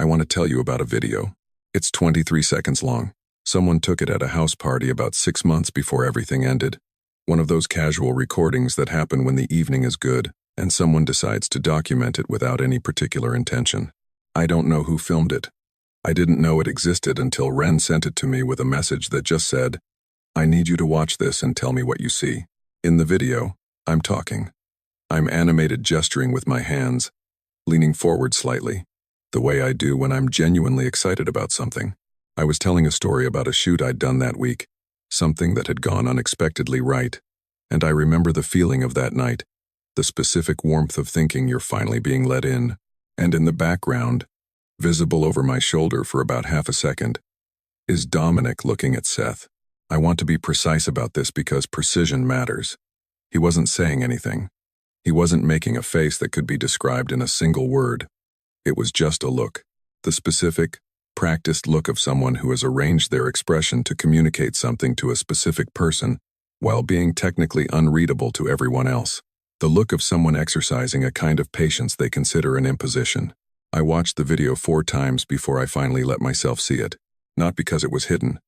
I want to tell you about a video. It's 23 seconds long. Someone took it at a house party about 6 months before everything ended. One of those casual recordings that happen when the evening is good, and someone decides to document it without any particular intention. I don't know who filmed it. I didn't know it existed until Ren sent it to me with a message that just said, "I need you to watch this and tell me what you see." In the video, I'm talking. I'm animated gesturing with my hands, leaning forward slightly, the way I do when I'm genuinely excited about something. I was telling a story about a shoot I'd done that week, something that had gone unexpectedly right, and I remember the feeling of that night, the specific warmth of thinking you're finally being let in, and in the background, visible over my shoulder for about half a second, is Dominic looking at Seth. I want to be precise about this because precision matters. He wasn't saying anything. He wasn't making a face that could be described in a single word. It was just a look, the specific, practiced look of someone who has arranged their expression to communicate something to a specific person while being technically unreadable to everyone else. The look of someone exercising a kind of patience they consider an imposition. I watched the video 4 times before I finally let myself see it, not because it was hidden,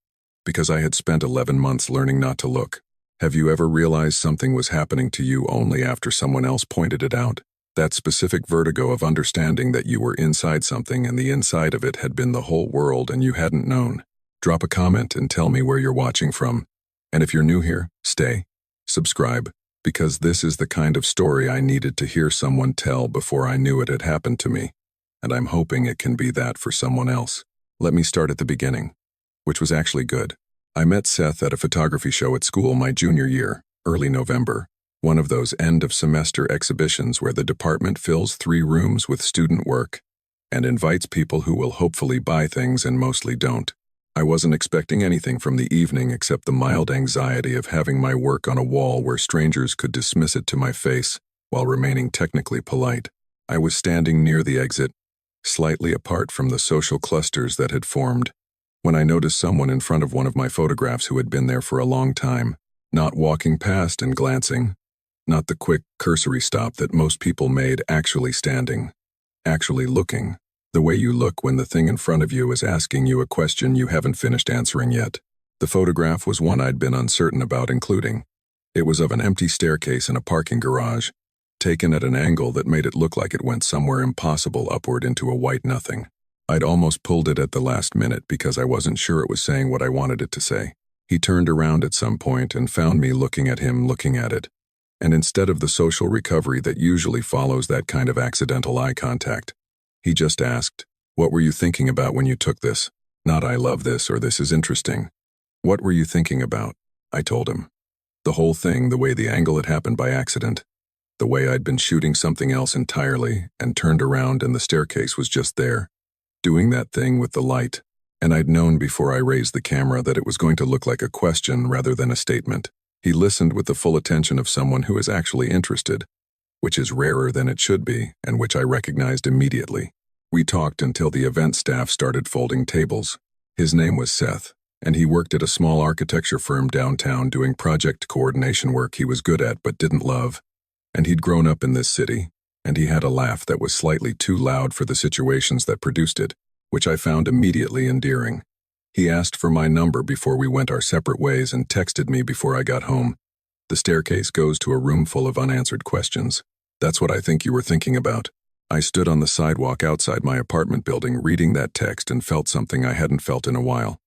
because I had spent 11 months learning not to look. Have you ever realized something was happening to you only after someone else pointed it out? That specific vertigo of understanding that you were inside something and the inside of it had been the whole world and you hadn't known. Drop a comment and tell me where you're watching from. And if you're new here, stay. Subscribe, because this is the kind of story I needed to hear someone tell before I knew it had happened to me. And I'm hoping it can be that for someone else. Let me start at the beginning, which was actually good. I met Seth at a photography show at school my junior year, early November. One of those end-of-semester exhibitions where the department fills 3 rooms with student work and invites people who will hopefully buy things and mostly don't. I wasn't expecting anything from the evening except the mild anxiety of having my work on a wall where strangers could dismiss it to my face while remaining technically polite. I was standing near the exit, slightly apart from the social clusters that had formed, when I noticed someone in front of one of my photographs who had been there for a long time, not walking past and glancing, not the quick, cursory stop that most people made, actually standing, actually looking, the way you look when the thing in front of you is asking you a question you haven't finished answering yet. The photograph was one I'd been uncertain about including. It was of an empty staircase in a parking garage, taken at an angle that made it look like it went somewhere impossible upward into a white nothing. I'd almost pulled it at the last minute because I wasn't sure it was saying what I wanted it to say. He turned around at some point and found me looking at him looking at it. And instead of the social recovery that usually follows that kind of accidental eye contact, he just asked, "What were you thinking about when you took this?" Not "I love this" or "this is interesting." "What were you thinking about?" I told him. The whole thing, the way the angle had happened by accident, the way I'd been shooting something else entirely and turned around and the staircase was just there, doing that thing with the light, and I'd known before I raised the camera that it was going to look like a question rather than a statement. He listened with the full attention of someone who is actually interested, which is rarer than it should be, and which I recognized immediately. We talked until the event staff started folding tables. His name was Seth, and he worked at a small architecture firm downtown doing project coordination work he was good at but didn't love. And he'd grown up in this city, and he had a laugh that was slightly too loud for the situations that produced it, which I found immediately endearing. He asked for my number before we went our separate ways and texted me before I got home. "The staircase goes to a room full of unanswered questions. That's what I think you were thinking about." I stood on the sidewalk outside my apartment building reading that text and felt something I hadn't felt in a while.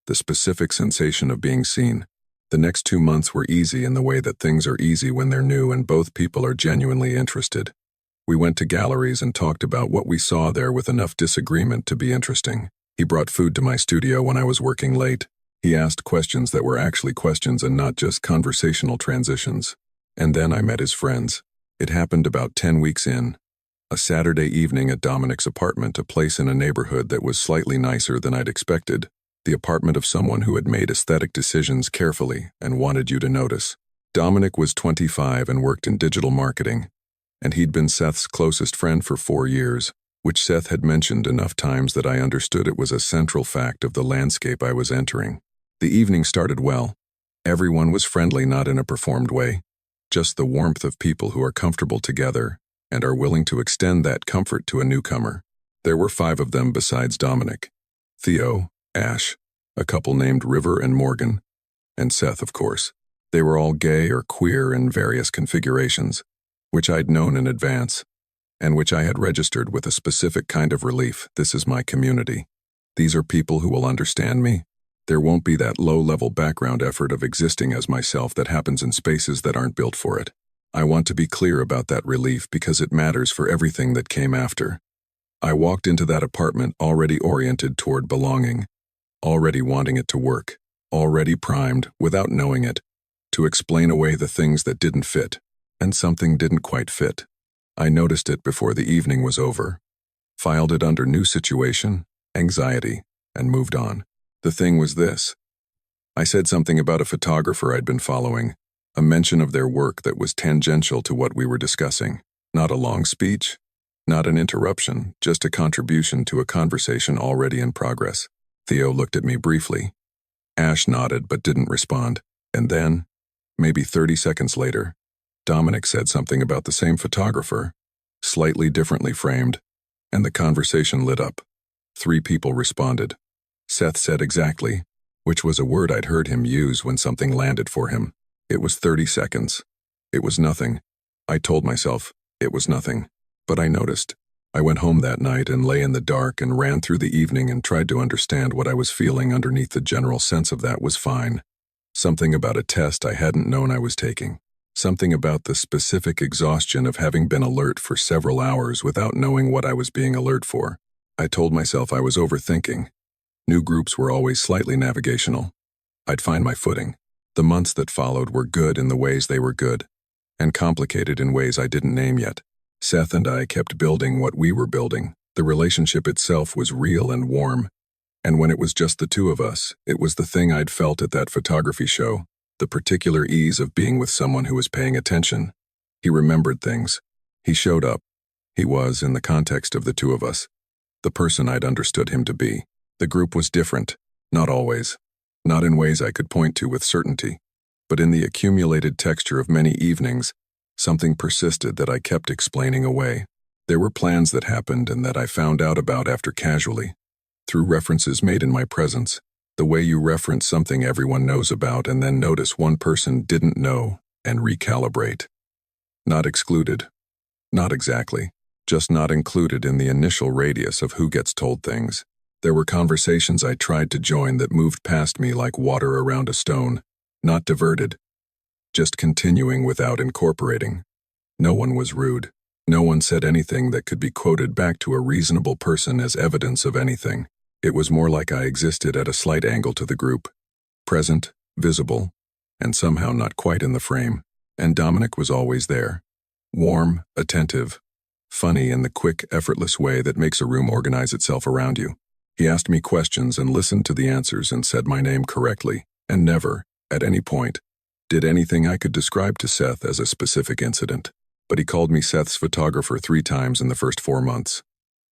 The specific sensation of being seen. The next 2 months were easy in the way that things are easy when they're new and both people are genuinely interested. We went to galleries and talked about what we saw there with enough disagreement to be interesting. He brought food to my studio when I was working late. He asked questions that were actually questions and not just conversational transitions. And then I met his friends. It happened about 10 weeks in. A Saturday evening at Dominic's apartment, a place in a neighborhood that was slightly nicer than I'd expected. The apartment of someone who had made aesthetic decisions carefully and wanted you to notice. Dominic was 25 and worked in digital marketing, and he'd been Seth's closest friend for 4 years, which Seth had mentioned enough times that I understood it was a central fact of the landscape I was entering. The evening started well. Everyone was friendly, not in a performed way, just the warmth of people who are comfortable together and are willing to extend that comfort to a newcomer. There were 5 of them besides Dominic. Theo, Ash, a couple named River and Morgan, and Seth, of course. They were all gay or queer in various configurations, which I'd known in advance, and which I had registered with a specific kind of relief. This is my community. These are people who will understand me. There won't be that low-level background effort of existing as myself that happens in spaces that aren't built for it. I want to be clear about that relief because it matters for everything that came after. I walked into that apartment already oriented toward belonging, already wanting it to work, already primed, without knowing it, to explain away the things that didn't fit, and something didn't quite fit. I noticed it before the evening was over, filed it under new situation, anxiety, and moved on. The thing was this. I said something about a photographer I'd been following, a mention of their work that was tangential to what we were discussing. Not a long speech, not an interruption, just a contribution to a conversation already in progress. Theo looked at me briefly. Ash nodded but didn't respond. And then, maybe 30 seconds later, Dominic said something about the same photographer, slightly differently framed, and the conversation lit up. 3 people responded. Seth said exactly, which was a word I'd heard him use when something landed for him. It was 30 seconds. It was nothing. I told myself it was nothing, but I noticed. I went home that night and lay in the dark and ran through the evening and tried to understand what I was feeling underneath the general sense of that was fine. Something about a test I hadn't known I was taking. Something about the specific exhaustion of having been alert for several hours without knowing what I was being alert for. I told myself I was overthinking. New groups were always slightly navigational. I'd find my footing. The months that followed were good in the ways they were good, and complicated in ways I didn't name yet. Seth and I kept building what we were building. The relationship itself was real and warm, and when it was just the 2 of us, it was the thing I'd felt at that photography show, the particular ease of being with someone who was paying attention. He remembered things. He showed up. He was, in the context of the 2 of us, the person I'd understood him to be. The group was different, not always, not in ways I could point to with certainty, but in the accumulated texture of many evenings, something persisted that I kept explaining away. There were plans that happened and that I found out about after casually, through references made in my presence, the way you reference something everyone knows about and then notice one person didn't know and recalibrate. Not excluded. Not exactly. Just not included in the initial radius of who gets told things. There were conversations I tried to join that moved past me like water around a stone, not diverted, just continuing without incorporating. No one was rude. No one said anything that could be quoted back to a reasonable person as evidence of anything. It was more like I existed at a slight angle to the group, present, visible, and somehow not quite in the frame. And Dominic was always there, warm, attentive, funny in the quick, effortless way that makes a room organize itself around you. He asked me questions and listened to the answers and said my name correctly, and never, at any point, did anything I could describe to Seth as a specific incident. But he called me Seth's photographer 3 times in the first 4 months,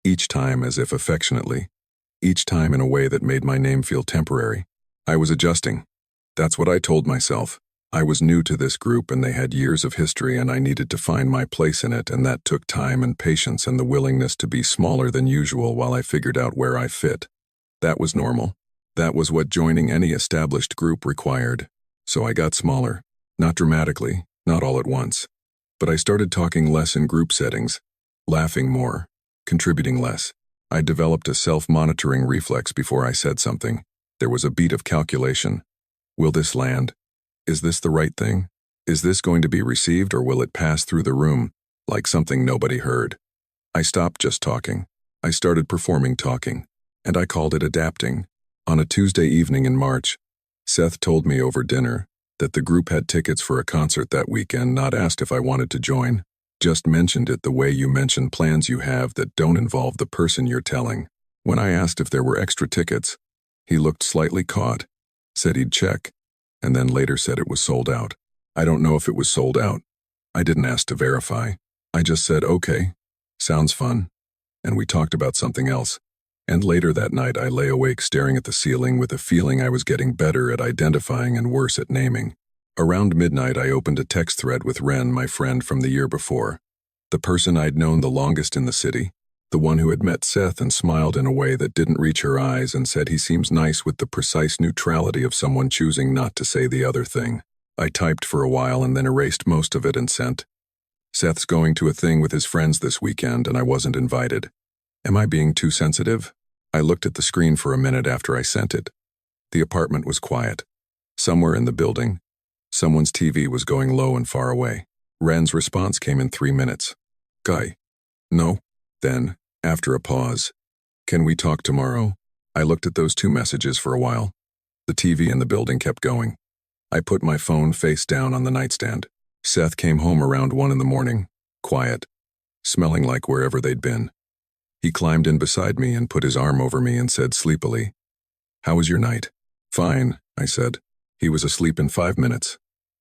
each time as if affectionately, each time in a way that made my name feel temporary. I was adjusting. That's what I told myself. I was new to this group and they had years of history and I needed to find my place in it, and that took time and patience and the willingness to be smaller than usual while I figured out where I fit. That was normal. That was what joining any established group required. So I got smaller. Not dramatically, not all at once. But I started talking less in group settings, laughing more, contributing less. I developed a self-monitoring reflex before I said something. There was a beat of calculation. Will this land? Is this the right thing? Is this going to be received or will it pass through the room like something nobody heard? I stopped just talking. I started performing talking, and I called it adapting. On a Tuesday evening in March, Seth told me over dinner that the group had tickets for a concert that weekend, not asked if I wanted to join, just mentioned it the way you mention plans you have that don't involve the person you're telling. When I asked if there were extra tickets, he looked slightly caught, said he'd check, and then later said it was sold out. I don't know if it was sold out. I didn't ask to verify. I just said, okay, sounds fun. And we talked about something else. And later that night I lay awake staring at the ceiling with a feeling I was getting better at identifying and worse at naming. Around midnight I opened a text thread with Ren, my friend from the year before, the person I'd known the longest in the city. The one who had met Seth and smiled in a way that didn't reach her eyes and said he seems nice with the precise neutrality of someone choosing not to say the other thing. I typed for a while and then erased most of it and sent. Seth's going to a thing with his friends this weekend and I wasn't invited. Am I being too sensitive? I looked at the screen for a minute after I sent it. The apartment was quiet. Somewhere in the building, someone's TV was going low and far away. Ren's response came in 3 minutes. Guy. No. Then, after a pause, can we talk tomorrow? I looked at those 2 messages for a while. The TV in the building kept going. I put my phone face down on the nightstand. Seth came home around 1 in the morning, quiet, smelling like wherever they'd been. He climbed in beside me and put his arm over me and said sleepily, "How was your night?" "Fine," I said. He was asleep in 5 minutes.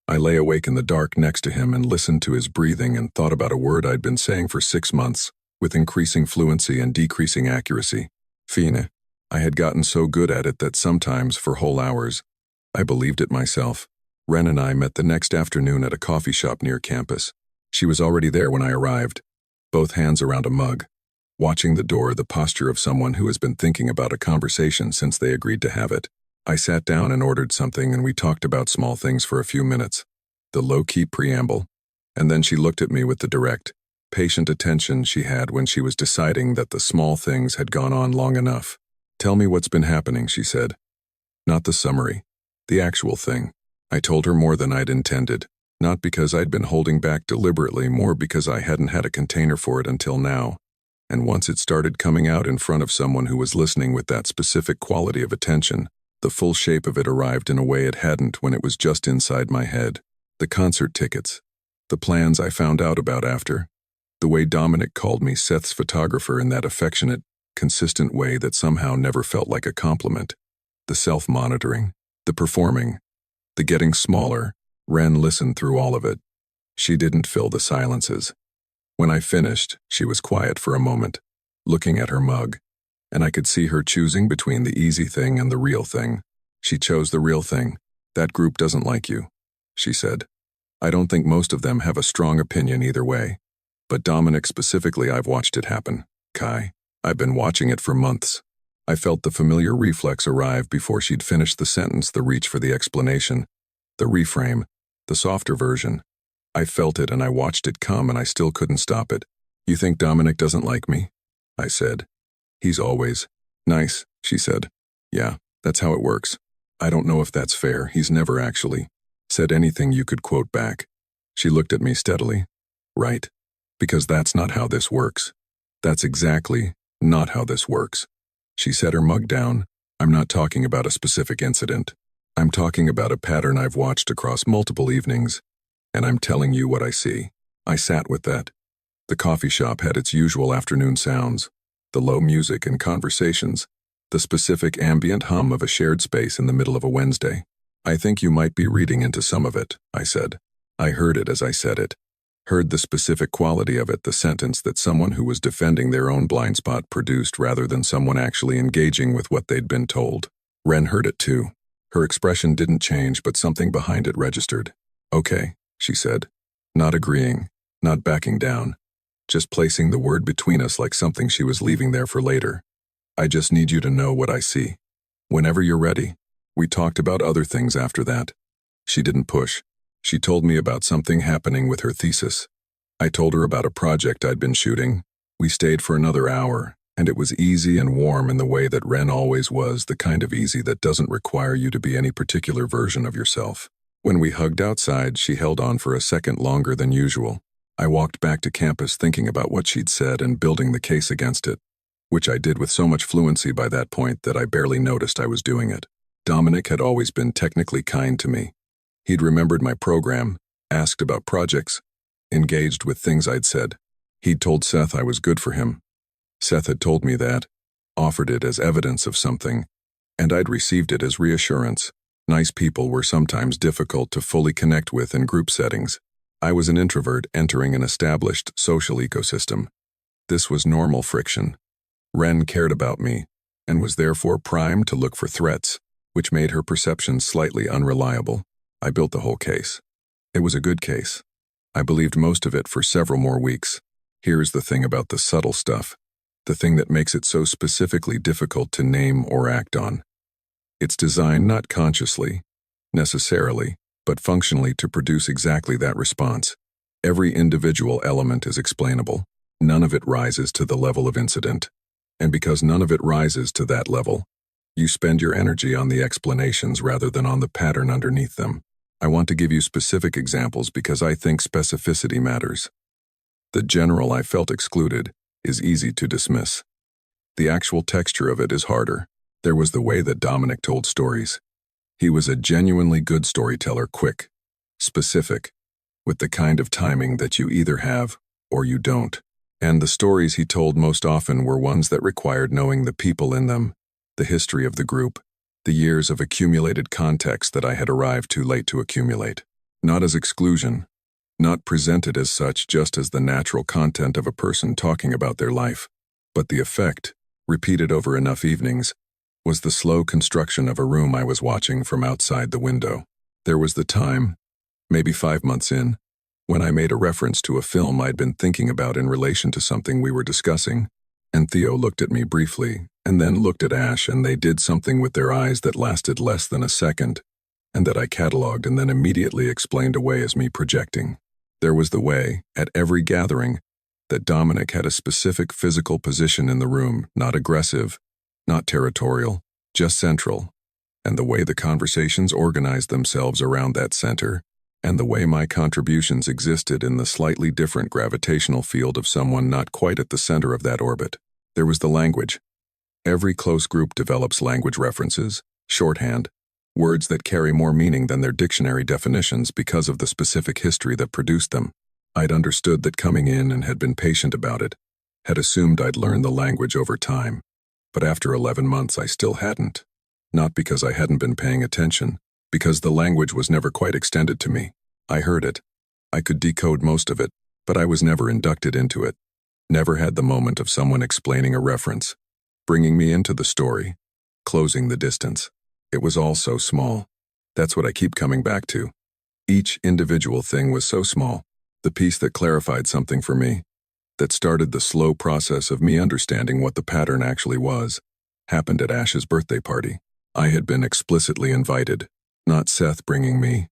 I lay awake in the dark next to him and listened to his breathing and thought about a word I'd been saying for 6 months, with increasing fluency and decreasing accuracy. Fine. I had gotten so good at it that sometimes, for whole hours, I believed it myself. Ren and I met the next afternoon at a coffee shop near campus. She was already there when I arrived, both hands around a mug, watching the door, the posture of someone who has been thinking about a conversation since they agreed to have it. I sat down and ordered something and we talked about small things for a few minutes, the low-key preamble, and then she looked at me with the direct, patient attention she had when she was deciding that the small things had gone on long enough. "Tell me what's been happening," she said. Not the summary, the actual thing. I told her more than I'd intended, not because I'd been holding back deliberately, more because I hadn't had a container for it until now. And once it started coming out in front of someone who was listening with that specific quality of attention, the full shape of it arrived in a way it hadn't when it was just inside my head. The concert tickets, the plans I found out about after, the way Dominic called me Seth's photographer in that affectionate, consistent way that somehow never felt like a compliment, the self-monitoring, the performing, the getting smaller. Ren listened through all of it. She didn't fill the silences. When I finished, she was quiet for a moment, looking at her mug, and I could see her choosing between the easy thing and the real thing. She chose the real thing. "That group doesn't like you," she said. "I don't think most of them have a strong opinion either way. But Dominic specifically, I've watched it happen. Kai, I've been watching it for months." I felt the familiar reflex arrive before she'd finished the sentence, the reach for the explanation, the reframe, the softer version. I felt it and I watched it come and I still couldn't stop it. "You think Dominic doesn't like me?" I said. "He's always nice," she said. "Yeah, that's how it works. I don't know if that's fair. He's never actually said anything you could quote back." She looked at me steadily. "Right. Because that's not how this works. That's exactly not how this works." She set her mug down. "I'm not talking about a specific incident. I'm talking about a pattern I've watched across multiple evenings, and I'm telling you what I see." I sat with that. The coffee shop had its usual afternoon sounds, the low music and conversations, the specific ambient hum of a shared space in the middle of a Wednesday. "I think you might be reading into some of it," I said. I heard it as I said it. Heard the specific quality of it, the sentence that someone who was defending their own blind spot produced rather than someone actually engaging with what they'd been told. Ren heard it too. Her expression didn't change, but something behind it registered. "Okay," she said. Not agreeing, not backing down, just placing the word between us like something she was leaving there for later. "I just need you to know what I see. Whenever you're ready." We talked about other things after that. She didn't push. She told me about something happening with her thesis. I told her about a project I'd been shooting. We stayed for another hour, and it was easy and warm in the way that Ren always was, the kind of easy that doesn't require you to be any particular version of yourself. When we hugged outside, she held on for a second longer than usual. I walked back to campus thinking about what she'd said and building the case against it, which I did with so much fluency by that point that I barely noticed I was doing it. Dominic had always been technically kind to me. He'd remembered my program, asked about projects, engaged with things I'd said. He'd told Seth I was good for him. Seth had told me that, offered it as evidence of something, and I'd received it as reassurance. Nice people were sometimes difficult to fully connect with in group settings. I was an introvert entering an established social ecosystem. This was normal friction. Ren cared about me, and was therefore primed to look for threats, which made her perception slightly unreliable. I built the whole case. It was a good case. I believed most of it for several more weeks. Here's the thing about the subtle stuff. the thing that makes it so specifically difficult to name or act on. It's designed not consciously, necessarily, but functionally to produce exactly that response. Every individual element is explainable. None of it rises to the level of incident. And because none of it rises to that level, you spend your energy on the explanations rather than on the pattern underneath them. I want to give you specific examples because I think specificity matters. The general "I felt excluded" is easy to dismiss. The actual texture of it is harder. There was the way that Dominic told stories. He was a genuinely good storyteller, quick, specific, with the kind of timing that you either have or you don't. And the stories he told most often were ones that required knowing the people in them, the history of the group, the years of accumulated context that I had arrived too late to accumulate. Not as exclusion, not presented as such just as the natural content of a person talking about their life, but the effect, repeated over enough evenings, was the slow construction of a room I was watching from outside the window. There was the time, maybe 5 months in, when I made a reference to a film I'd been thinking about in relation to something we were discussing, and Theo looked at me briefly, and then looked at Ash, and they did something with their eyes that lasted less than a second, and that I catalogued and then immediately explained away as me projecting. There was the way, at every gathering, that Dominic had a specific physical position in the room, not aggressive, not territorial, just central, and the way the conversations organized themselves around that center, and the way my contributions existed in the slightly different gravitational field of someone not quite at the center of that orbit. There was the language. Every close group develops language references, shorthand, words that carry more meaning than their dictionary definitions because of the specific history that produced them. I'd understood that coming in and had been patient about it, had assumed I'd learned the language over time. But after 11 months I still hadn't. Not because I hadn't been paying attention, because the language was never quite extended to me. I heard it. I could decode most of it, but I was never inducted into it. Never had the moment of someone explaining a reference, bringing me into the story, closing the distance. It was all so small. That's what I keep coming back to. Each individual thing was so small. The piece that clarified something for me, that started the slow process of me understanding what the pattern actually was, happened at Ash's birthday party. I had been explicitly invited, not Seth bringing me,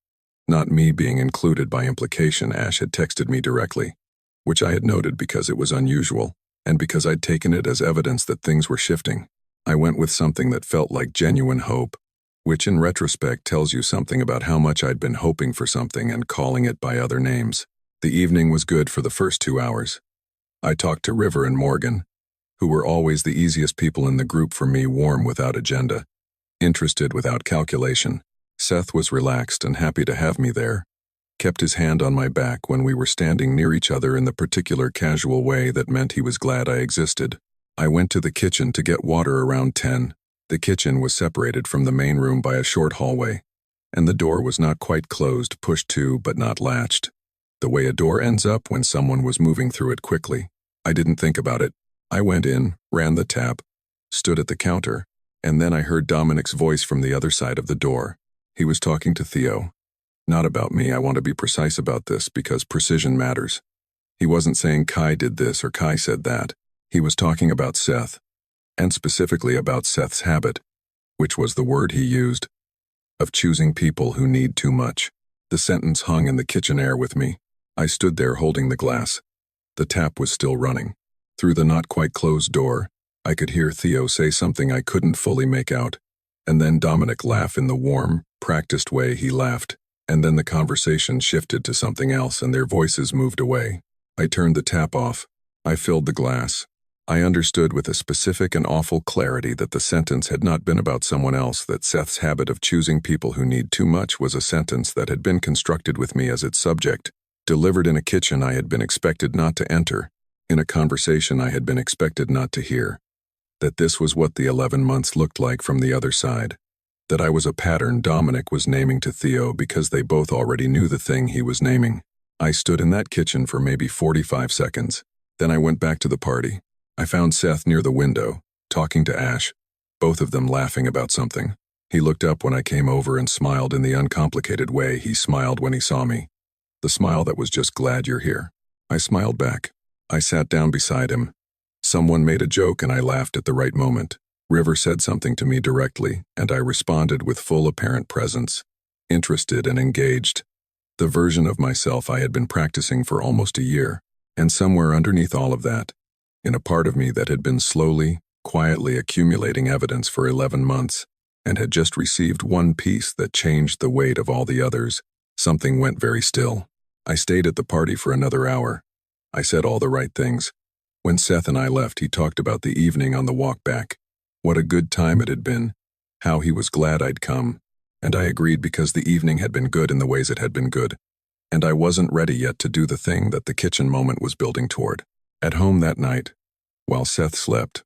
not me being included by implication. Ash had texted me directly, which I had noted because it was unusual, and because I'd taken it as evidence that things were shifting. I went with something that felt like genuine hope, which in retrospect tells you something about how much I'd been hoping for something and calling it by other names. The evening was good for the first 2 hours. I talked to River and Morgan, who were always the easiest people in the group for me, warm without agenda, interested without calculation. Seth was relaxed and happy to have me there, kept his hand on my back when we were standing near each other in the particular casual way that meant he was glad I existed. I went to the kitchen to get water around 10. The kitchen was separated from the main room by a short hallway, and the door was not quite closed, pushed to but not latched. The way a door ends up when someone was moving through it quickly. I didn't think about it. I went in, ran the tap, stood at the counter, and then I heard Dominic's voice from the other side of the door. He was talking to Theo. Not about me. I want to be precise about this because precision matters. He wasn't saying Kai did this or Kai said that. He was talking about Seth, and specifically about Seth's habit, which was the word he used, of choosing people who need too much. The sentence hung in the kitchen air with me. I stood there holding the glass. The tap was still running. Through the not quite closed door, I could hear Theo say something I couldn't fully make out, and then Dominic laugh in the warm, practiced way he laughed, and then the conversation shifted to something else and their voices moved away. I turned the tap off. I filled the glass. I understood with a specific and awful clarity that the sentence had not been about someone else, that Seth's habit of choosing people who need too much was a sentence that had been constructed with me as its subject, delivered in a kitchen I had been expected not to enter, in a conversation I had been expected not to hear. That this was what the 11 months looked like from the other side. That I was a pattern Dominic was naming to Theo because they both already knew the thing he was naming. I stood in that kitchen for maybe 45 seconds. Then I went back to the party. I found Seth near the window, talking to Ash, both of them laughing about something. He looked up when I came over and smiled in the uncomplicated way he smiled when he saw me. The smile that was just glad you're here. I smiled back. I sat down beside him, Someone made a joke and I laughed at the right moment. River said something to me directly, and I responded with full apparent presence, interested and engaged. The version of myself I had been practicing for almost a year, and somewhere underneath all of that, in a part of me that had been slowly, quietly accumulating evidence for 11 months, and had just received one piece that changed the weight of all the others, something went very still. I stayed at the party for another hour. I said all the right things. When Seth and I left, he talked about the evening on the walk back. What a good time it had been. How he was glad I'd come. And I agreed because the evening had been good in the ways it had been good. And I wasn't ready yet to do the thing that the kitchen moment was building toward. At home that night, while Seth slept,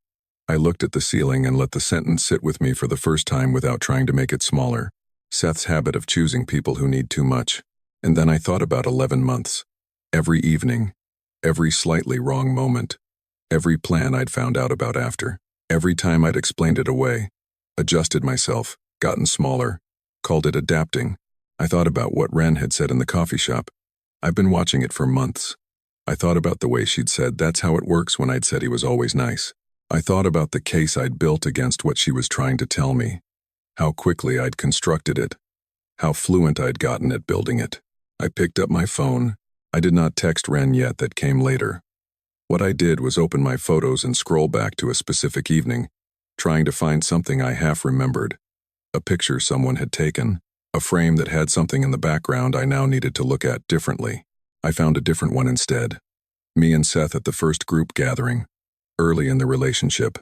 I looked at the ceiling and let the sentence sit with me for the first time without trying to make it smaller. Seth's habit of choosing people who need too much. And then I thought about 11 months. Every evening. Every slightly wrong moment. Every plan I'd found out about after. Every time I'd explained it away. Adjusted myself. Gotten smaller. Called it adapting. I thought about what Ren had said in the coffee shop. I've been watching it for months. I thought about the way she'd said that's how it works when I'd said he was always nice. I thought about the case I'd built against what she was trying to tell me. How quickly I'd constructed it. How fluent I'd gotten at building it. I picked up my phone. I did not text Ren yet, that came later. What I did was open my photos and scroll back to a specific evening, trying to find something I half remembered. A picture someone had taken, a frame that had something in the background I now needed to look at differently. I found a different one instead. Me and Seth at the first group gathering, early in the relationship.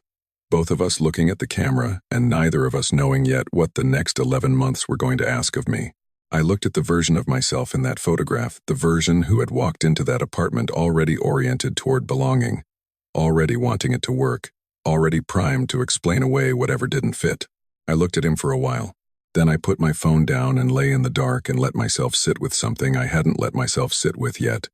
Both of us looking at the camera and neither of us knowing yet what the next 11 months were going to ask of me. I looked at the version of myself in that photograph, the version who had walked into that apartment already oriented toward belonging, already wanting it to work, already primed to explain away whatever didn't fit. I looked at him for a while. Then I put my phone down and lay in the dark and let myself sit with something I hadn't let myself sit with yet.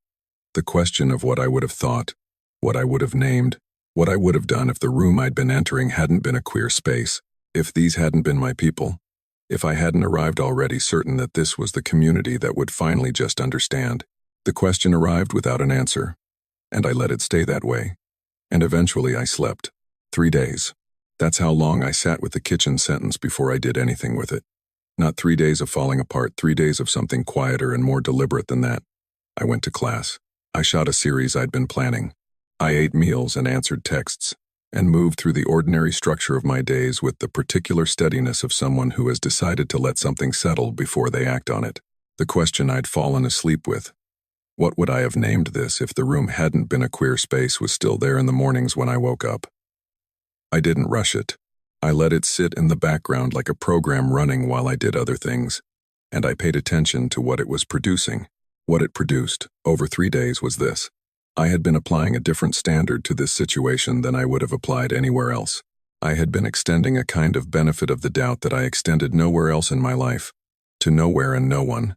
The question of what I would have thought, what I would have named, what I would have done if the room I'd been entering hadn't been a queer space, if these hadn't been my people. If I hadn't arrived already certain that this was the community that would finally just understand. The question arrived without an answer, and I let it stay that way. And eventually I slept. 3 days. That's how long I sat with the kitchen sentence before I did anything with it. Not 3 days of falling apart, 3 days of something quieter and more deliberate than that. I went to class. I shot a series I'd been planning. I ate meals and answered texts, and moved through the ordinary structure of my days with the particular steadiness of someone who has decided to let something settle before they act on it. The question I'd fallen asleep with. What would I have named this if the room hadn't been a queer space was still there in the mornings when I woke up? I didn't rush it. I let it sit in the background like a program running while I did other things, and I paid attention to what it was producing. What it produced, over 3 days, was this. I had been applying a different standard to this situation than I would have applied anywhere else. I had been extending a kind of benefit of the doubt that I extended nowhere else in my life. To nowhere and no one.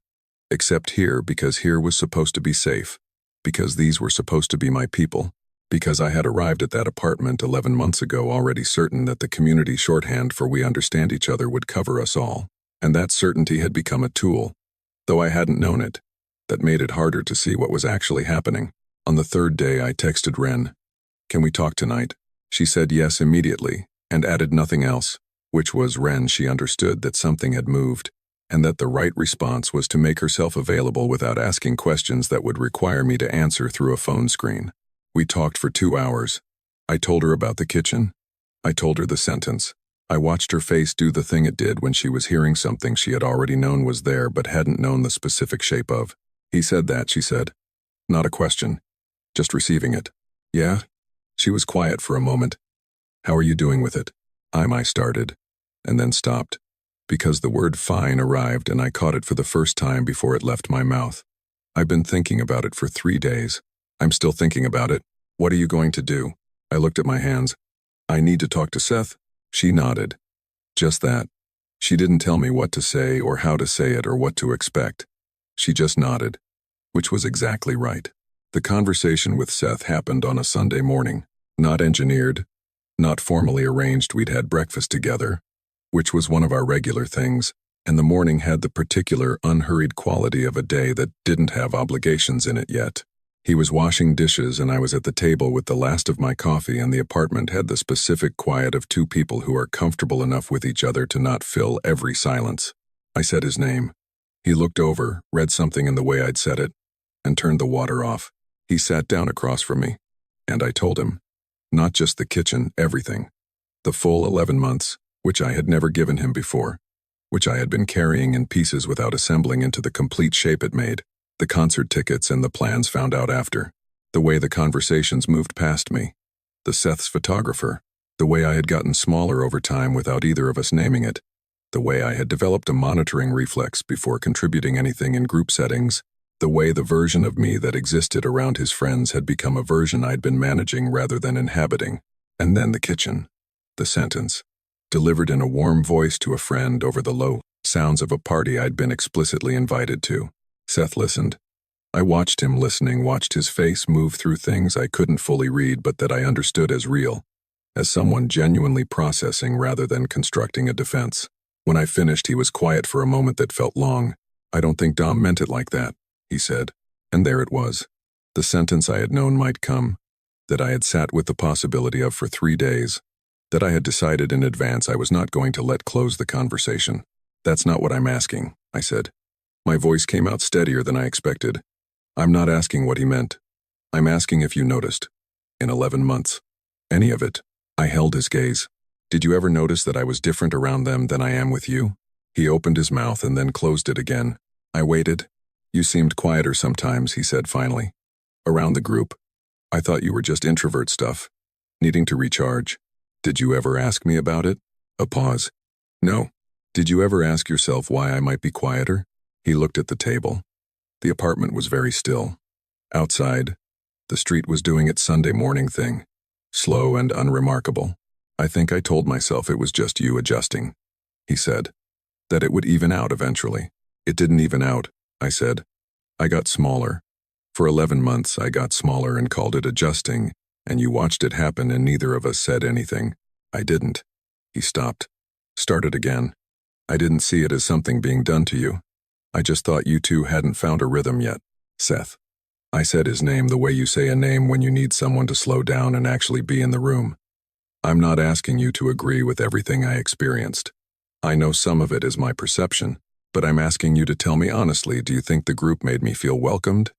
Except here, because here was supposed to be safe. Because these were supposed to be my people. Because I had arrived at that apartment 11 months ago already certain that the community shorthand for we understand each other would cover us all. And that certainty had become a tool, though I hadn't known it, that made it harder to see what was actually happening. On the 3rd day, I texted Ren. Can we talk tonight? She said yes immediately, and added nothing else, which was Ren. She understood that something had moved, and that the right response was to make herself available without asking questions that would require me to answer through a phone screen. We talked for 2 hours. I told her about the kitchen. I told her the sentence. I watched her face do the thing it did when she was hearing something she had already known was there but hadn't known the specific shape of. He said that, she said. Not a question. Just receiving it. Yeah? She was quiet for a moment. How are you doing with it? I started, and then stopped, because the word fine arrived and I caught it for the first time before it left my mouth. I've been thinking about it for 3 days. I'm still thinking about it. What are you going to do? I looked at my hands. I need to talk to Seth. She nodded. Just that. She didn't tell me what to say or how to say it or what to expect. She just nodded, which was exactly right. The conversation with Seth happened on a Sunday morning, not engineered, not formally arranged. We'd had breakfast together, which was one of our regular things, and the morning had the particular unhurried quality of a day that didn't have obligations in it yet. He was washing dishes and I was at the table with the last of my coffee, and the apartment had the specific quiet of two people who are comfortable enough with each other to not fill every silence. I said his name. He looked over, read something in the way I'd said it, and turned the water off. He sat down across from me, and I told him. Not just the kitchen, everything. The full 11 months, which I had never given him before, which I had been carrying in pieces without assembling into the complete shape it made. The concert tickets and the plans found out after. The way the conversations moved past me. The Seth's photographer. The way I had gotten smaller over time without either of us naming it. The way I had developed a monitoring reflex before contributing anything in group settings. The way the version of me that existed around his friends had become a version I'd been managing rather than inhabiting. And then the kitchen. The sentence. Delivered in a warm voice to a friend over the low sounds of a party I'd been explicitly invited to. Seth listened. I watched him listening, watched his face move through things I couldn't fully read but that I understood as real, as someone genuinely processing rather than constructing a defense. When I finished, he was quiet for a moment that felt long. I don't think Dom meant it like that, he said. And there it was. The sentence I had known might come, that I had sat with the possibility of for 3 days, that I had decided in advance I was not going to let close the conversation. That's not what I'm asking, I said. My voice came out steadier than I expected. I'm not asking what he meant. I'm asking if you noticed. In 11 months. Any of it. I held his gaze. Did you ever notice that I was different around them than I am with you? He opened his mouth and then closed it again. I waited. You seemed quieter sometimes, he said finally. Around the group. I thought you were just introvert stuff. Needing to recharge. Did you ever ask me about it? A pause. No. Did you ever ask yourself why I might be quieter? He looked at the table. The apartment was very still. Outside, the street was doing its Sunday morning thing, slow and unremarkable. I think I told myself it was just you adjusting, he said, that it would even out eventually. It didn't even out, I said. I got smaller. For 11 months, I got smaller and called it adjusting, and you watched it happen and neither of us said anything. I didn't. He stopped. Started again. I didn't see it as something being done to you. I just thought you two hadn't found a rhythm yet, Seth. I said his name the way you say a name when you need someone to slow down and actually be in the room. I'm not asking you to agree with everything I experienced. I know some of it is my perception, but I'm asking you to tell me honestly, do you think the group made me feel welcomed?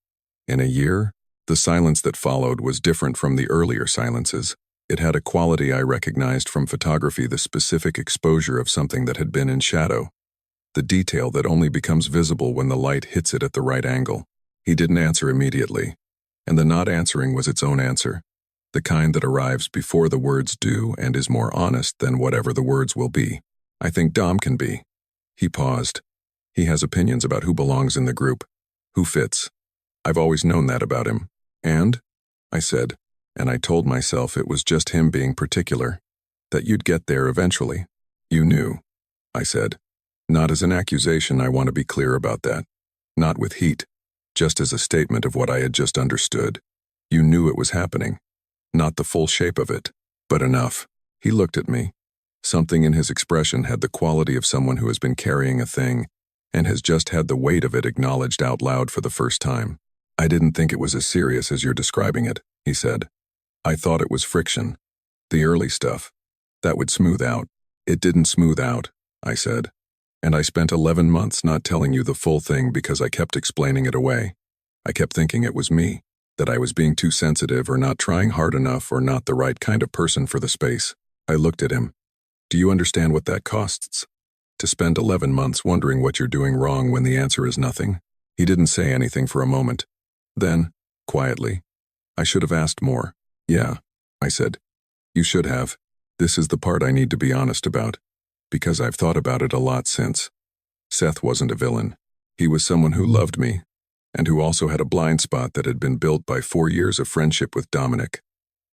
In a year, the silence that followed was different from the earlier silences. It had a quality I recognized from photography, the specific exposure of something that had been in shadow. The detail that only becomes visible when the light hits it at the right angle. He didn't answer immediately, and the not answering was its own answer, the kind that arrives before the words do and is more honest than whatever the words will be. I think Dom can be. He paused. He has opinions about who belongs in the group, who fits. I've always known that about him. And? I said, and I told myself it was just him being particular, that you'd get there eventually. You knew, I said. Not as an accusation, I want to be clear about that. Not with heat, just as a statement of what I had just understood. You knew it was happening. Not the full shape of it, but enough. He looked at me. Something in his expression had the quality of someone who has been carrying a thing and has just had the weight of it acknowledged out loud for the first time. I didn't think it was as serious as you're describing it, he said. I thought it was friction. The early stuff. That would smooth out. It didn't smooth out, I said. And I spent 11 months not telling you the full thing because I kept explaining it away. I kept thinking it was me, that I was being too sensitive or not trying hard enough or not the right kind of person for the space. I looked at him. Do you understand what that costs? To spend 11 months wondering what you're doing wrong when the answer is nothing? He didn't say anything for a moment. Then, quietly, I should have asked more. Yeah, I said. You should have. This is the part I need to be honest about. Because I've thought about it a lot since. Seth wasn't a villain. He was someone who loved me, and who also had a blind spot that had been built by 4 years of friendship with Dominic.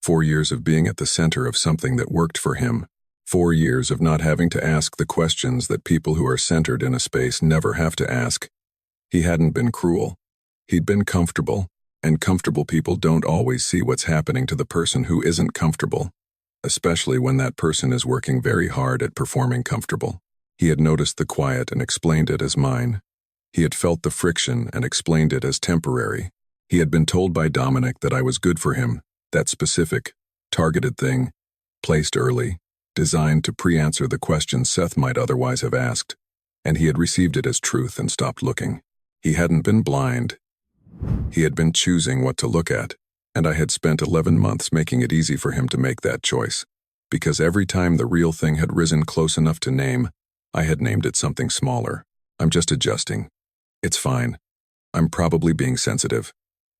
4 years of being at the center of something that worked for him. 4 years of not having to ask the questions that people who are centered in a space never have to ask. He hadn't been cruel. He'd been comfortable, and comfortable people don't always see what's happening to the person who isn't comfortable. Especially when that person is working very hard at performing comfortable. He had noticed the quiet and explained it as mine. He had felt the friction and explained it as temporary. He had been told by Dominic that I was good for him, that specific, targeted thing, placed early, designed to pre-answer the questions Seth might otherwise have asked, and he had received it as truth and stopped looking. He hadn't been blind. He had been choosing what to look at, and I had spent 11 months making it easy for him to make that choice, because every time the real thing had risen close enough to name, I had named it something smaller. I'm just adjusting. It's fine. I'm probably being sensitive.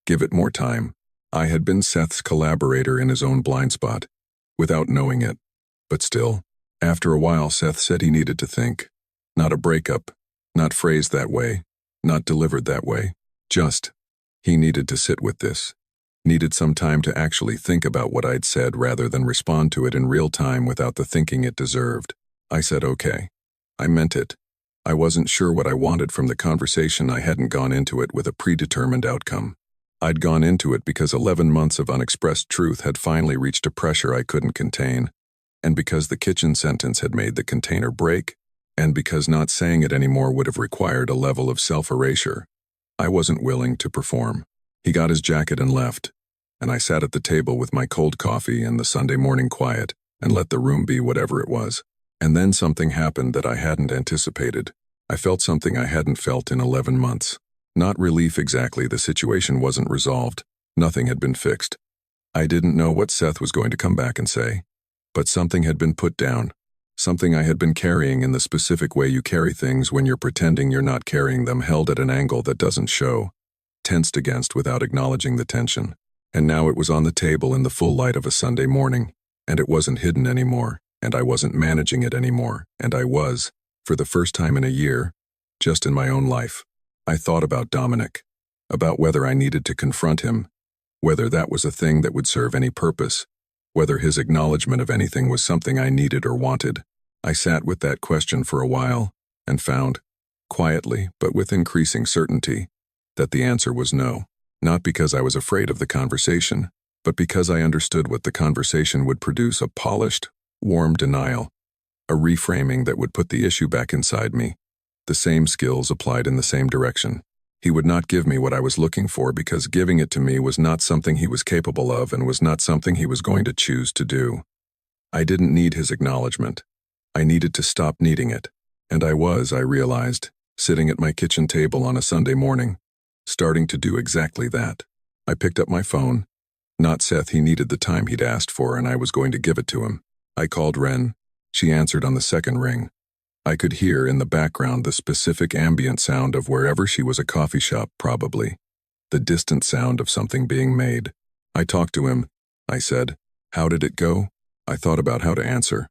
Give it more time. I had been Seth's collaborator in his own blind spot, without knowing it. But still, after a while Seth said he needed to think. Not a breakup, not phrased that way, not delivered that way. Just, he needed to sit with this. Needed some time to actually think about what I'd said rather than respond to it in real time without the thinking it deserved. I said okay. I meant it. I wasn't sure what I wanted from the conversation. I hadn't gone into it with a predetermined outcome. I'd gone into it because 11 months of unexpressed truth had finally reached a pressure I couldn't contain, and because the kitchen sentence had made the container break, and because not saying it anymore would have required a level of self-erasure. I wasn't willing to perform. He got his jacket and left, and I sat at the table with my cold coffee and the Sunday morning quiet and let the room be whatever it was. And then something happened that I hadn't anticipated. I felt something I hadn't felt in 11 months. Not relief exactly, the situation wasn't resolved. Nothing had been fixed. I didn't know what Seth was going to come back and say. But something had been put down. Something I had been carrying in the specific way you carry things when you're pretending you're not carrying them, held at an angle that doesn't show, tensed against without acknowledging the tension. And now it was on the table in the full light of a Sunday morning, and it wasn't hidden anymore, and I wasn't managing it anymore, and I was, for the first time in a year, just in my own life. I thought about Dominic, about whether I needed to confront him, whether that was a thing that would serve any purpose, whether his acknowledgement of anything was something I needed or wanted. I sat with that question for a while and found, quietly but with increasing certainty, that the answer was no. Not because I was afraid of the conversation, but because I understood what the conversation would produce: a polished, warm denial, a reframing that would put the issue back inside me. The same skills applied in the same direction. He would not give me what I was looking for because giving it to me was not something he was capable of and was not something he was going to choose to do. I didn't need his acknowledgement. I needed to stop needing it. And I realized, sitting at my kitchen table on a Sunday morning, starting to do exactly that. I picked up my phone. Not Seth, he needed the time he'd asked for and I was going to give it to him. I called Ren. She answered on the second ring. I could hear in the background the specific ambient sound of wherever she was, a coffee shop probably. The distant sound of something being made. I talked to him. I said, "How did it go?" I thought about how to answer.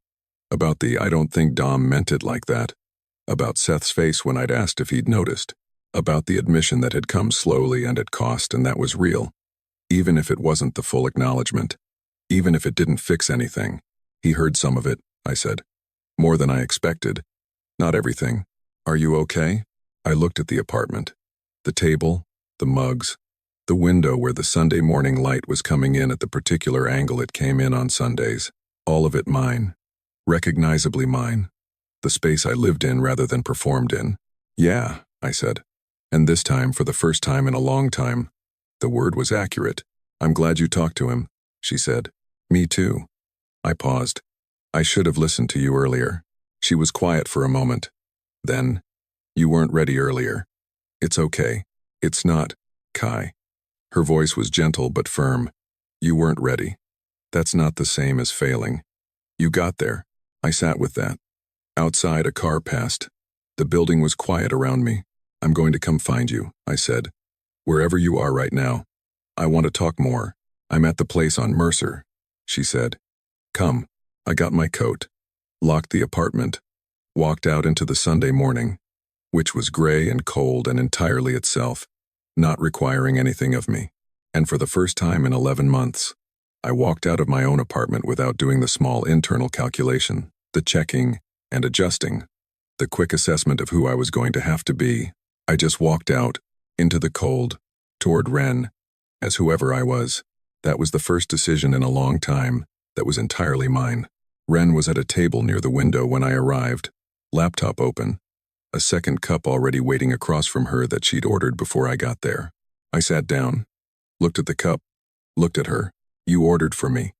About the "I don't think Dom meant it like that." About Seth's face when I'd asked if he'd noticed. About the admission that had come slowly and at cost, and that was real. Even if it wasn't the full acknowledgement. Even if it didn't fix anything. He heard some of it, I said. More than I expected. Not everything. Are you okay? I looked at the apartment. The table, the mugs, the window where the Sunday morning light was coming in at the particular angle it came in on Sundays. All of it mine. Recognizably mine. The space I lived in rather than performed in. Yeah, I said. And this time, for the first time in a long time, the word was accurate. I'm glad you talked to him, she said. Me too. I paused. I should have listened to you earlier. She was quiet for a moment. Then, you weren't ready earlier. It's okay. It's not, Kai. Her voice was gentle but firm. You weren't ready. That's not the same as failing. You got there. I sat with that. Outside, a car passed. The building was quiet around me. I'm going to come find you, I said. Wherever you are right now. I want to talk more. I'm at the place on Mercer, she said. Come. I got my coat. Locked the apartment. Walked out into the Sunday morning, which was gray and cold and entirely itself, not requiring anything of me. And for the first time in 11 months, I walked out of my own apartment without doing the small internal calculation, the checking and adjusting, the quick assessment of who I was going to have to be. I just walked out, into the cold, toward Ren, as whoever I was. That was the first decision in a long time that was entirely mine. Ren was at a table near the window when I arrived, laptop open, a second cup already waiting across from her that she'd ordered before I got there. I sat down. looked at the cup, looked at her. You ordered for me,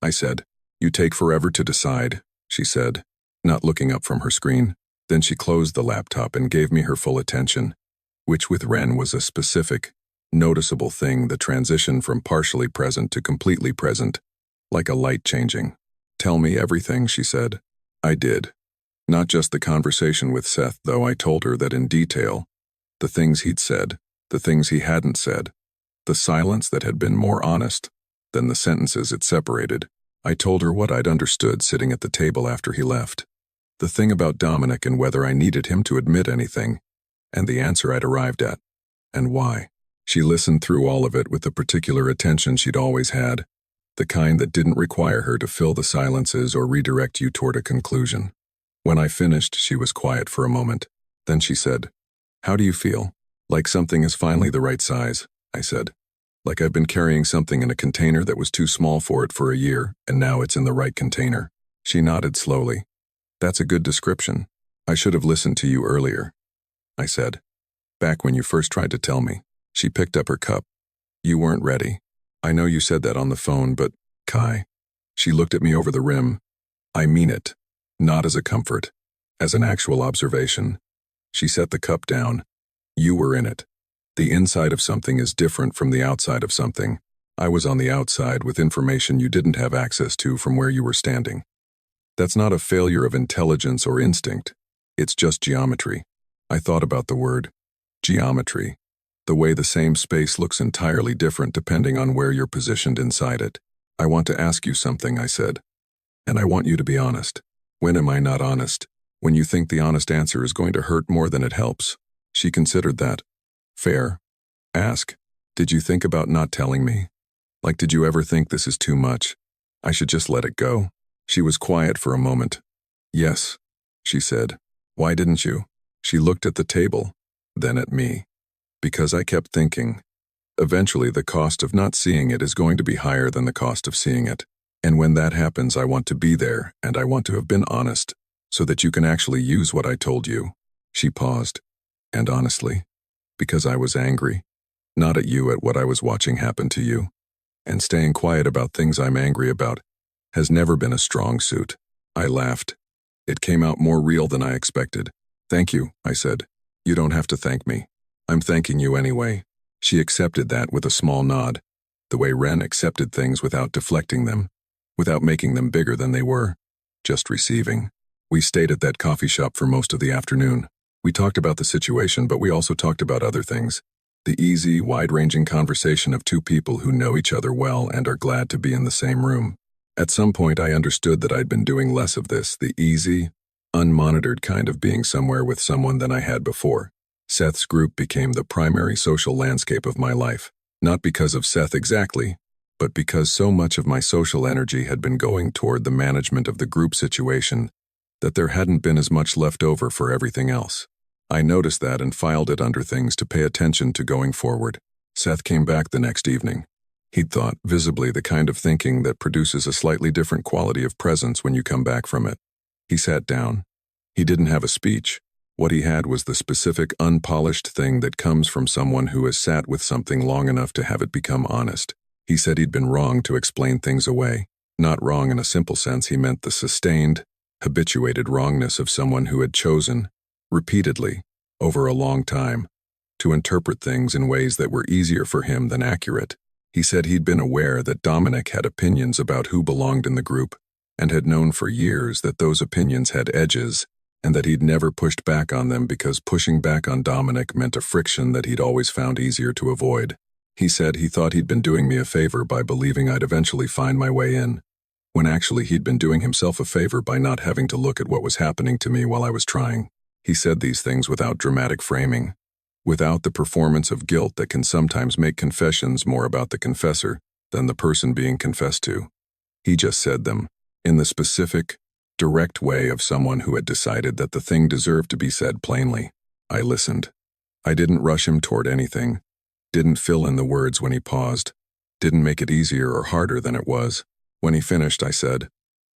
I said. You take forever to decide, she said, not looking up from her screen. Then she closed the laptop and gave me her full attention, which with Ren was a specific, noticeable thing, the transition from partially present to completely present, like a light changing. Tell me everything, she said. I did. Not just the conversation with Seth, though. I told her that in detail. The things he'd said, the things he hadn't said, the silence that had been more honest than the sentences it separated. I told her what I'd understood sitting at the table after he left. The thing about Dominic and whether I needed him to admit anything, and the answer I'd arrived at, and why. She listened through all of it with the particular attention she'd always had, the kind that didn't require her to fill the silences or redirect you toward a conclusion. When I finished, she was quiet for a moment. Then she said, "How do you feel?" "Like something is finally the right size," I said. "Like I've been carrying something in a container that was too small for it for a year, and now it's in the right container." She nodded slowly. "That's a good description. I should have listened to you earlier," I said. "Back when you first tried to tell me." She picked up her cup. "You weren't ready. I know you said that on the phone, but, Kai." She looked at me over the rim. "I mean it. Not as a comfort. As an actual observation." She set the cup down. "You were in it. The inside of something is different from the outside of something. I was on the outside with information you didn't have access to from where you were standing. That's not a failure of intelligence or instinct. It's just geometry." I thought about the word geometry, the way the same space looks entirely different depending on where you're positioned inside it. "I want to ask you something," I said. "And I want you to be honest." "When am I not honest?" "When you think the honest answer is going to hurt more than it helps." She considered that. "Fair. Ask. Did you think about not telling me? Like, did you ever think this is too much? I should just let it go?" She was quiet for a moment. "Yes," she said. "Why didn't you?" She looked at the table, then at me. "Because I kept thinking, eventually the cost of not seeing it is going to be higher than the cost of seeing it. And when that happens, I want to be there, and I want to have been honest, so that you can actually use what I told you." She paused. "And honestly, because I was angry. Not at you, at what I was watching happen to you. And staying quiet about things I'm angry about has never been a strong suit." I laughed. It came out more real than I expected. "Thank you," I said. "You don't have to thank me. I'm thanking you anyway." She accepted that with a small nod, the way Ren accepted things without deflecting them, without making them bigger than they were, just receiving. We stayed at that coffee shop for most of the afternoon. We talked about the situation, but we also talked about other things. The easy, wide-ranging conversation of two people who know each other well and are glad to be in the same room. At some point, I understood that I'd been doing less of this, the easy, unmonitored kind of being somewhere with someone than I had before. Seth's group became the primary social landscape of my life, not because of Seth exactly, but because so much of my social energy had been going toward the management of the group situation that there hadn't been as much left over for everything else. I noticed that and filed it under things to pay attention to going forward. Seth came back the next evening. He'd thought, visibly, the kind of thinking that produces a slightly different quality of presence when you come back from it. He sat down. He didn't have a speech. What he had was the specific, unpolished thing that comes from someone who has sat with something long enough to have it become honest. He said he'd been wrong to explain things away. Not wrong in a simple sense, he meant the sustained, habituated wrongness of someone who had chosen, repeatedly, over a long time, to interpret things in ways that were easier for him than accurate. He said he'd been aware that Dominic had opinions about who belonged in the group, and had known for years that those opinions had edges, and that he'd never pushed back on them because pushing back on Dominic meant a friction that he'd always found easier to avoid. He said he thought he'd been doing me a favor by believing I'd eventually find my way in, when actually he'd been doing himself a favor by not having to look at what was happening to me while I was trying. He said these things without dramatic framing, without the performance of guilt that can sometimes make confessions more about the confessor than the person being confessed to. He just said them, in the specific, direct way of someone who had decided that the thing deserved to be said plainly. I listened. I didn't rush him toward anything, didn't fill in the words when he paused, didn't make it easier or harder than it was. When he finished, I said,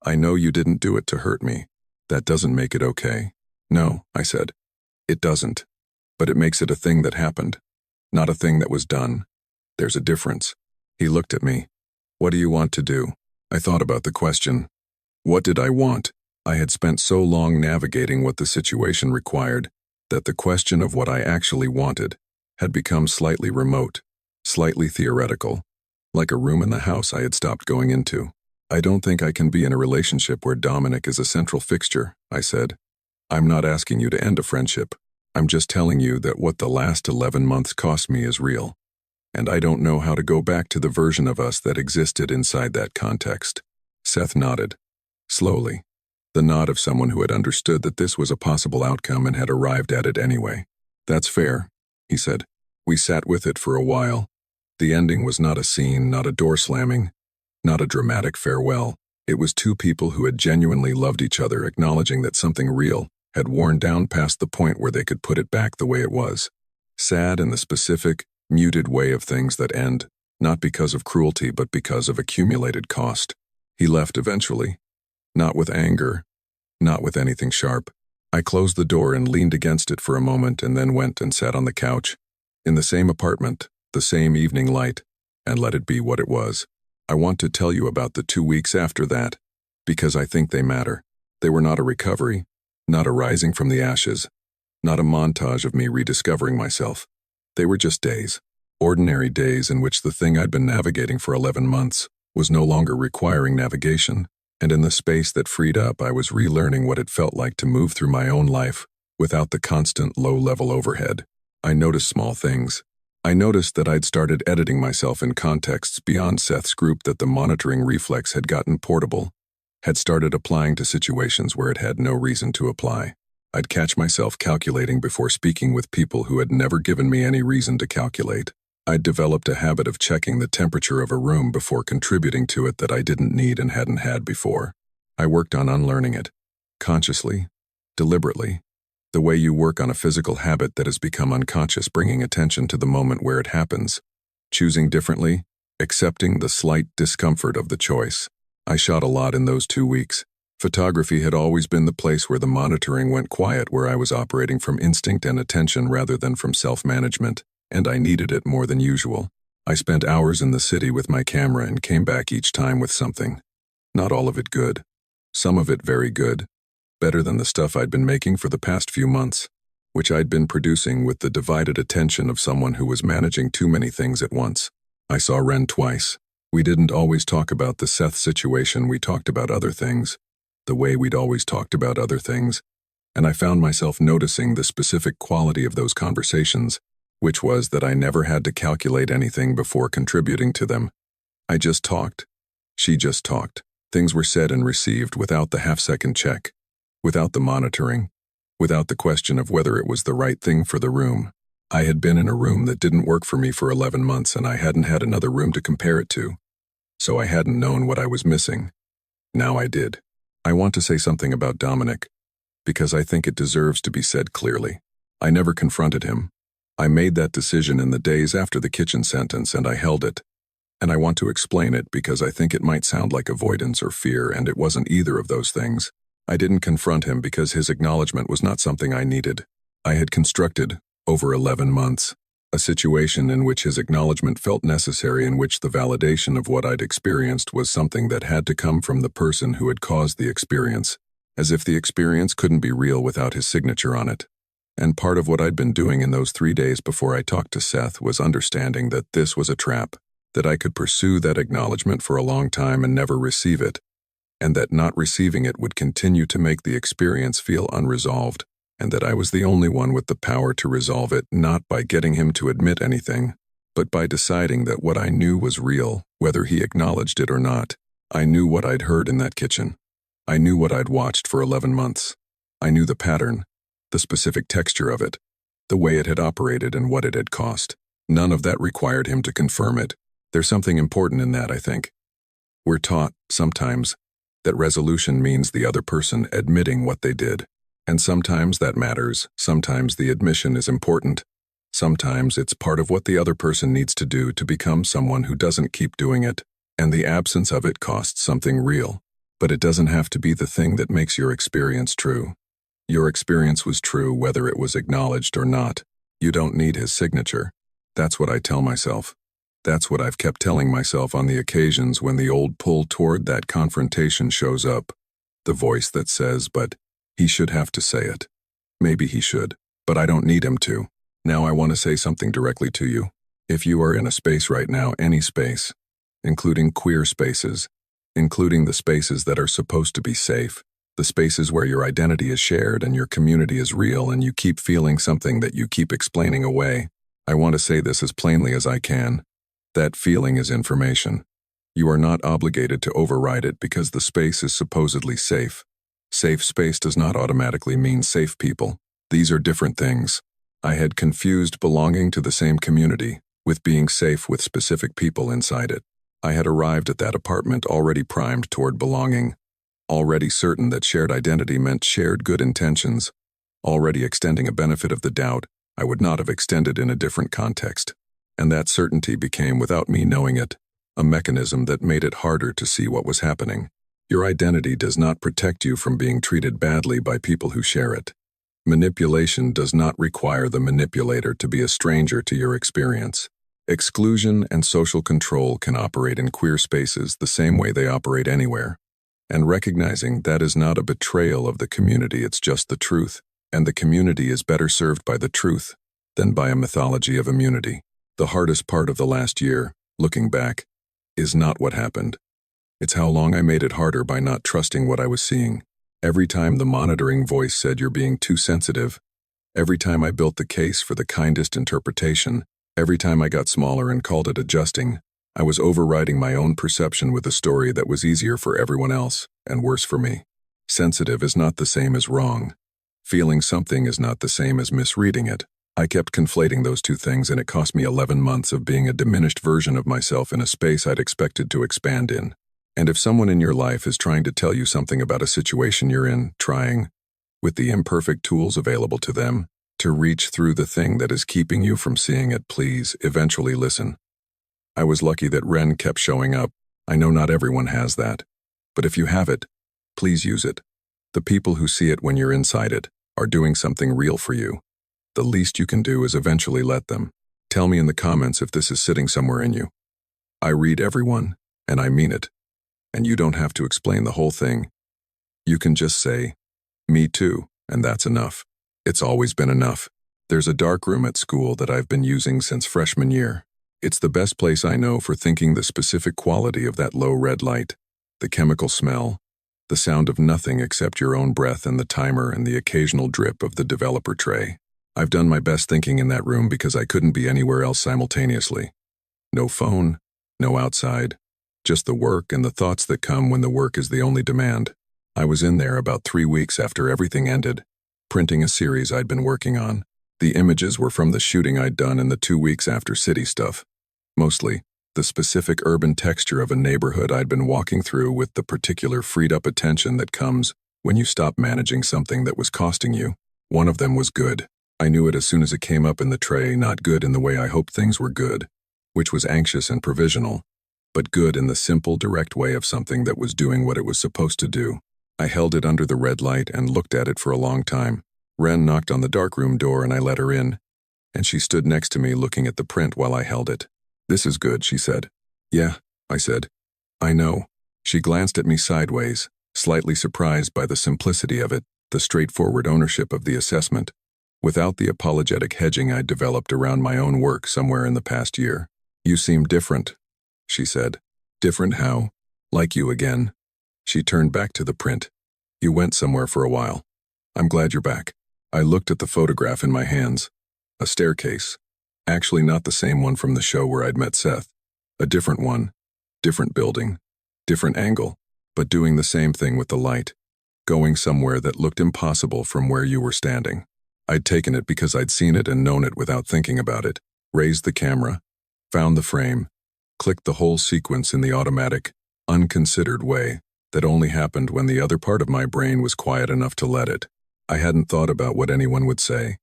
"I know you didn't do it to hurt me. That doesn't make it okay." "No," I said. "It doesn't. But it makes it a thing that happened, not a thing that was done." There's a difference. He looked at me. What do you want to do? I thought about the question. What did I want? I had spent so long navigating what the situation required that the question of what I actually wanted had become slightly remote, slightly theoretical, like a room in the house I had stopped going into. I don't think I can be in a relationship where Dominic is a central fixture, I said. I'm not asking you to end a friendship. I'm just telling you that what the last 11 months cost me is real. And I don't know how to go back to the version of us that existed inside that context. Seth nodded. Slowly. The nod of someone who had understood that this was a possible outcome and had arrived at it anyway. That's fair, he said. We sat with it for a while. The ending was not a scene, not a door slamming, not a dramatic farewell. It was two people who had genuinely loved each other acknowledging that something real had worn down past the point where they could put it back the way it was. Sad in the specific, muted way of things that end, not because of cruelty but because of accumulated cost. He left eventually. Not with anger, not with anything sharp. I closed the door and leaned against it for a moment and then went and sat on the couch, in the same apartment, the same evening light, and let it be what it was. I want to tell you about the 2 weeks after that, because I think they matter. They were not a recovery, not a rising from the ashes, not a montage of me rediscovering myself. They were just days, ordinary days in which the thing I'd been navigating for 11 months was no longer requiring navigation, and in the space that freed up I was relearning what it felt like to move through my own life without the constant low-level overhead. I noticed small things. I noticed that I'd started editing myself in contexts beyond Seth's group, that the monitoring reflex had gotten portable, had started applying to situations where it had no reason to apply. I'd catch myself calculating before speaking with people who had never given me any reason to calculate. I'd developed a habit of checking the temperature of a room before contributing to it that I didn't need and hadn't had before. I worked on unlearning it, consciously, deliberately, the way you work on a physical habit that has become unconscious, bringing attention to the moment where it happens, choosing differently, accepting the slight discomfort of the choice. I shot a lot in those 2 weeks. Photography had always been the place where the monitoring went quiet, where I was operating from instinct and attention rather than from self-management, and I needed it more than usual. I spent hours in the city with my camera and came back each time with something. Not all of it good. Some of it very good. Better than the stuff I'd been making for the past few months, which I'd been producing with the divided attention of someone who was managing too many things at once. I saw Ren twice. We didn't always talk about the Seth situation, we talked about other things, the way we'd always talked about other things, and I found myself noticing the specific quality of those conversations, which was that I never had to calculate anything before contributing to them. I just talked. She just talked. Things were said and received without the half-second check, without the monitoring, without the question of whether it was the right thing for the room. I had been in a room that didn't work for me for 11 months and I hadn't had another room to compare it to, so I hadn't known what I was missing. Now I did. I want to say something about Dominic, because I think it deserves to be said clearly. I never confronted him. I made that decision in the days after the kitchen sentence and I held it. And I want to explain it because I think it might sound like avoidance or fear, and it wasn't either of those things. I didn't confront him because his acknowledgement was not something I needed. I had constructed, over 11 months, a situation in which his acknowledgement felt necessary, in which the validation of what I'd experienced was something that had to come from the person who had caused the experience, as if the experience couldn't be real without his signature on it. And part of what I'd been doing in those 3 days before I talked to Seth was understanding that this was a trap, that I could pursue that acknowledgement for a long time and never receive it, and that not receiving it would continue to make the experience feel unresolved, and that I was the only one with the power to resolve it, not by getting him to admit anything, but by deciding that what I knew was real, whether he acknowledged it or not. I knew what I'd heard in that kitchen. I knew what I'd watched for 11 months. I knew the pattern, the specific texture of it, the way it had operated and what it had cost. None of that required him to confirm it. There's something important in that, I think. We're taught, sometimes, that resolution means the other person admitting what they did. And sometimes that matters, sometimes the admission is important. Sometimes it's part of what the other person needs to do to become someone who doesn't keep doing it, and the absence of it costs something real. But it doesn't have to be the thing that makes your experience true. Your experience was true whether it was acknowledged or not. You don't need his signature. That's what I tell myself. That's what I've kept telling myself on the occasions when the old pull toward that confrontation shows up. The voice that says, but he should have to say it. Maybe he should, but I don't need him to. Now I want to say something directly to you. If you are in a space right now, any space, including queer spaces, including the spaces that are supposed to be safe, the spaces where your identity is shared and your community is real and you keep feeling something that you keep explaining away, I want to say this as plainly as I can. That feeling is information. You are not obligated to override it because the space is supposedly safe. Safe space does not automatically mean safe people. These are different things. I had confused belonging to the same community with being safe with specific people inside it. I had arrived at that apartment already primed toward belonging, already certain that shared identity meant shared good intentions, already extending a benefit of the doubt I would not have extended in a different context. And that certainty became, without me knowing it, a mechanism that made it harder to see what was happening. Your identity does not protect you from being treated badly by people who share it. Manipulation does not require the manipulator to be a stranger to your experience. Exclusion and social control can operate in queer spaces the same way they operate anywhere. And recognizing that is not a betrayal of the community, it's just the truth. And the community is better served by the truth than by a mythology of immunity. The hardest part of the last year, looking back, is not what happened. It's how long I made it harder by not trusting what I was seeing. Every time the monitoring voice said you're being too sensitive, every time I built the case for the kindest interpretation, every time I got smaller and called it adjusting, I was overriding my own perception with a story that was easier for everyone else and worse for me. Sensitive is not the same as wrong. Feeling something is not the same as misreading it. I kept conflating those two things, and it cost me 11 months of being a diminished version of myself in a space I'd expected to expand in. And if someone in your life is trying to tell you something about a situation you're in, trying, with the imperfect tools available to them, to reach through the thing that is keeping you from seeing it, please eventually listen. I was lucky that Ren kept showing up. I know not everyone has that. But if you have it, please use it. The people who see it when you're inside it are doing something real for you. The least you can do is eventually let them. Tell me in the comments if this is sitting somewhere in you. I read everyone, and I mean it. And you don't have to explain the whole thing. You can just say, me too, and that's enough. It's always been enough. There's a dark room at school that I've been using since freshman year. It's the best place I know for thinking the specific quality of that low red light, the chemical smell, the sound of nothing except your own breath and the timer and the occasional drip of the developer tray. I've done my best thinking in that room because I couldn't be anywhere else simultaneously. No phone, no outside, just the work and the thoughts that come when the work is the only demand. I was in there about 3 weeks after everything ended, printing a series I'd been working on. The images were from the shooting I'd done in the 2 weeks after city stuff. Mostly, the specific urban texture of a neighborhood I'd been walking through with the particular freed-up attention that comes when you stop managing something that was costing you. One of them was good. I knew it as soon as it came up in the tray, not good in the way I hoped things were good, which was anxious and provisional, but good in the simple, direct way of something that was doing what it was supposed to do. I held it under the red light and looked at it for a long time. Ren knocked on the darkroom door and I let her in, and she stood next to me looking at the print while I held it. "This is good," she said. "Yeah," I said. "I know." She glanced at me sideways, slightly surprised by the simplicity of it, the straightforward ownership of the assessment, without the apologetic hedging I'd developed around my own work somewhere in the past year. "You seem different," she said. "Different how?" "Like you again." She turned back to the print. "You went somewhere for a while. I'm glad you're back." I looked at the photograph in my hands. A staircase. Actually not the same one from the show where I'd met Seth. A different one. Different building. Different angle. But doing the same thing with the light. Going somewhere that looked impossible from where you were standing. I'd taken it because I'd seen it and known it without thinking about it. Raised the camera. Found the frame. Clicked the whole sequence in the automatic, unconsidered way that only happened when the other part of my brain was quiet enough to let it. I hadn't thought about what anyone would say.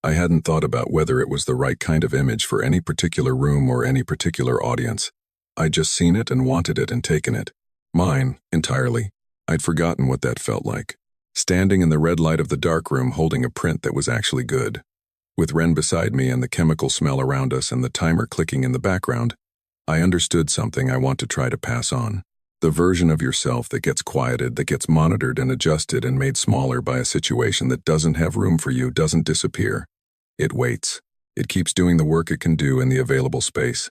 I hadn't thought about whether it was the right kind of image for any particular room or any particular audience. I'd just seen it and wanted it and taken it. Mine, entirely. I'd forgotten what that felt like. Standing in the red light of the dark room holding a print that was actually good. With Ren beside me and the chemical smell around us and the timer clicking in the background, I understood something I want to try to pass on. The version of yourself that gets quieted, that gets monitored and adjusted and made smaller by a situation that doesn't have room for you doesn't disappear. It waits. It keeps doing the work it can do in the available space,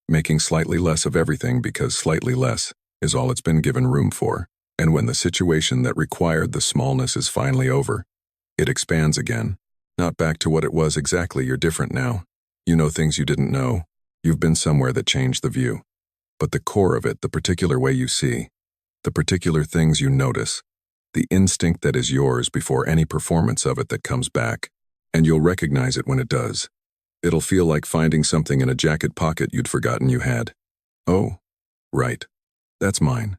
making slightly less of everything because slightly less is all it's been given room for. And when the situation that required the smallness is finally over, it expands again. Not back to what it was exactly. You're different now. You know things you didn't know. You've been somewhere that changed the view. But the core of it, the particular way you see, the particular things you notice, the instinct that is yours before any performance of it that comes back, and you'll recognize it when it does. It'll feel like finding something in a jacket pocket you'd forgotten you had. Oh, right. That's mine.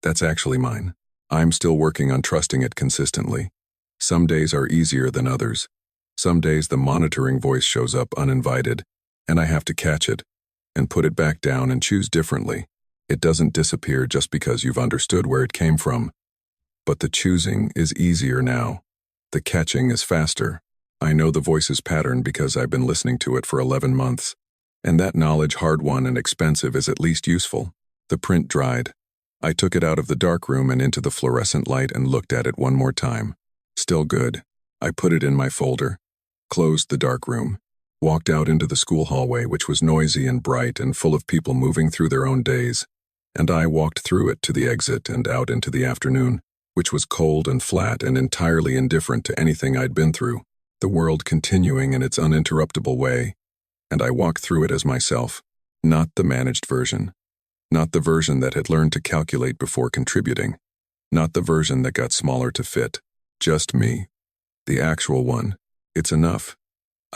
That's actually mine. I'm still working on trusting it consistently. Some days are easier than others. Some days the monitoring voice shows up uninvited, and I have to catch it and put it back down and choose differently. It doesn't disappear just because you've understood where it came from. But the choosing is easier now. The catching is faster. I know the voice's pattern because I've been listening to it for 11 months. And that knowledge, hard-won and expensive, is at least useful. The print dried. I took it out of the dark room and into the fluorescent light and looked at it one more time. Still good. I put it in my folder, closed the dark room, walked out into the school hallway, which was noisy and bright and full of people moving through their own days, and I walked through it to the exit and out into the afternoon, which was cold and flat and entirely indifferent to anything I'd been through, the world continuing in its uninterruptible way, and I walked through it as myself, not the managed version, not the version that had learned to calculate before contributing, not the version that got smaller to fit, just me, the actual one. It's enough.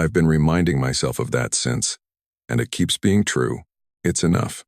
I've been reminding myself of that since, and it keeps being true. It's enough.